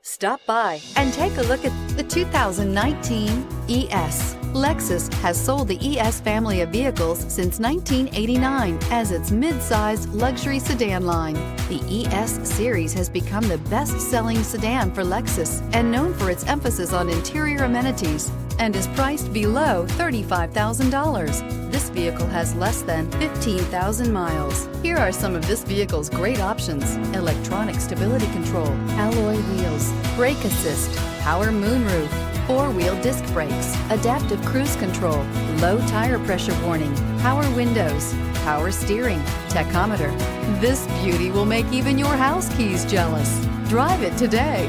Stop by and take a look at the 2019 ES. Lexus has sold the ES family of vehicles since 1989 as its mid-size luxury sedan line. The ES series has become the best-selling sedan for Lexus and known for its emphasis on interior amenities and is priced below $35,000. This vehicle has less than 15,000 miles. Here are some of this vehicle's great options: electronic stability control, alloy wheels, brake assist, power moonroof, four-wheel disc brakes, adaptive cruise control, low tire pressure warning, power windows, power steering, tachometer. This beauty will make even your house keys jealous. Drive it today.